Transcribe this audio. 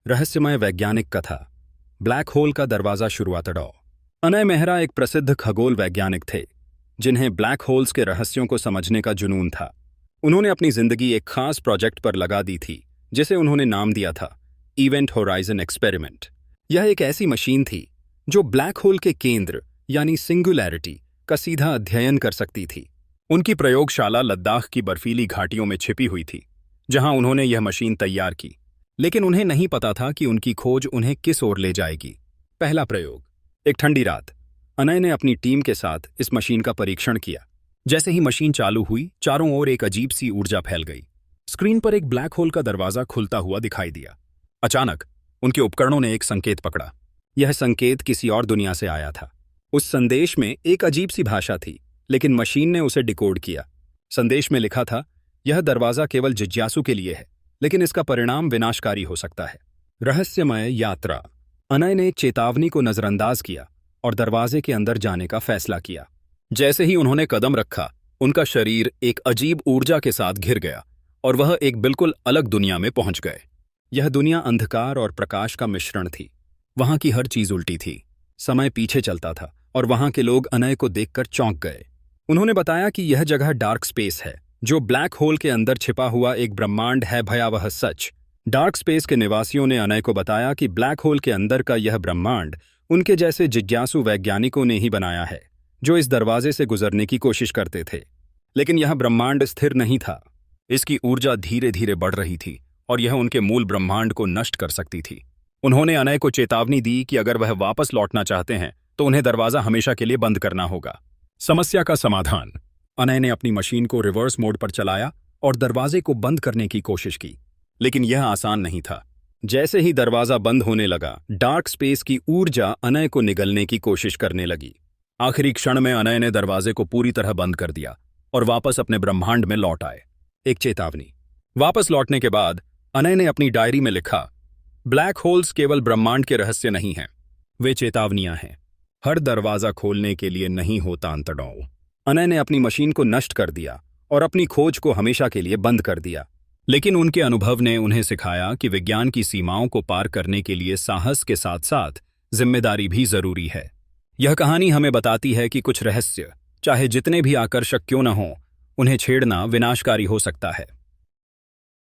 रहस्यमय वैज्ञानिक कथा ब्लैक होल का दरवाजा शुरुआतडौ। अनय मेहरा एक प्रसिद्ध खगोल वैज्ञानिक थे जिन्हें ब्लैक होल्स के रहस्यों को समझने का जुनून था। उन्होंने अपनी जिंदगी एक खास प्रोजेक्ट पर लगा दी थी जिसे उन्होंने नाम दिया था इवेंट होराइजन एक्सपेरिमेंट। यह एक ऐसी मशीन थी जो ब्लैक होल के केंद्र यानी सिंगुलैरिटी का सीधा अध्ययन कर सकती थी। उनकी प्रयोगशाला लद्दाख की बर्फीली घाटियों में छिपी हुई थी जहां उन्होंने यह मशीन तैयार की, लेकिन उन्हें नहीं पता था कि उनकी खोज उन्हें किस ओर ले जाएगी। पहला प्रयोग। एक ठंडी रात अनय ने अपनी टीम के साथ इस मशीन का परीक्षण किया। जैसे ही मशीन चालू हुई, चारों ओर एक अजीब सी ऊर्जा फैल गई। स्क्रीन पर एक ब्लैक होल का दरवाजा खुलता हुआ दिखाई दिया। अचानक उनके उपकरणों ने एक संकेत पकड़ा। यह संकेत किसी और दुनिया से आया था। उस संदेश में एक अजीब सी भाषा थी, लेकिन मशीन ने उसे डिकोड किया। संदेश में लिखा था, यह दरवाजा केवल जिज्ञासु के लिए है, लेकिन इसका परिणाम विनाशकारी हो सकता है। रहस्यमय यात्रा। अनय ने चेतावनी को नजरअंदाज किया और दरवाजे के अंदर जाने का फैसला किया। जैसे ही उन्होंने कदम रखा, उनका शरीर एक अजीब ऊर्जा के साथ घिर गया और वह एक बिल्कुल अलग दुनिया में पहुंच गए। यह दुनिया अंधकार और प्रकाश का मिश्रण थी। वहां की हर चीज उल्टी थी। समय पीछे चलता था और वहां के लोग अनय को देखकर चौंक गए। उन्होंने बताया कि यह जगह डार्क स्पेस है, जो ब्लैक होल के अंदर छिपा हुआ एक ब्रह्मांड है। भयावह सच। डार्क स्पेस के निवासियों ने अनय को बताया कि ब्लैक होल के अंदर का यह ब्रह्मांड उनके जैसे जिज्ञासु वैज्ञानिकों ने ही बनाया है, जो इस दरवाजे से गुजरने की कोशिश करते थे। लेकिन यह ब्रह्मांड स्थिर नहीं था। इसकी ऊर्जा धीरे धीरे बढ़ रही थी और यह उनके मूल ब्रह्मांड को नष्ट कर सकती थी। उन्होंने अनय को चेतावनी दी कि अगर वह वापस लौटना चाहते हैं तो उन्हें दरवाजा हमेशा के लिए बंद करना होगा। समस्या का समाधान। अनय ने अपनी मशीन को रिवर्स मोड पर चलाया और दरवाजे को बंद करने की कोशिश की, लेकिन यह आसान नहीं था। जैसे ही दरवाजा बंद होने लगा, डार्क स्पेस की ऊर्जा अनय को निगलने की कोशिश करने लगी। आखिरी क्षण में अनय ने दरवाजे को पूरी तरह बंद कर दिया और वापस अपने ब्रह्मांड में लौट आए। एक चेतावनी। वापस लौटने के बाद अनय ने अपनी डायरी में लिखा, ब्लैक होल्स केवल ब्रह्मांड के रहस्य नहीं हैं, वे चेतावनियां हैं। हर दरवाजा खोलने के लिए नहीं होता अंतड़ौ। अनय ने अपनी मशीन को नष्ट कर दिया और अपनी खोज को हमेशा के लिए बंद कर दिया, लेकिन उनके अनुभव ने उन्हें सिखाया कि विज्ञान की सीमाओं को पार करने के लिए साहस के साथ साथ जिम्मेदारी भी जरूरी है। यह कहानी हमें बताती है कि कुछ रहस्य, चाहे जितने भी आकर्षक क्यों न हों, उन्हें छेड़ना विनाशकारी हो सकता है।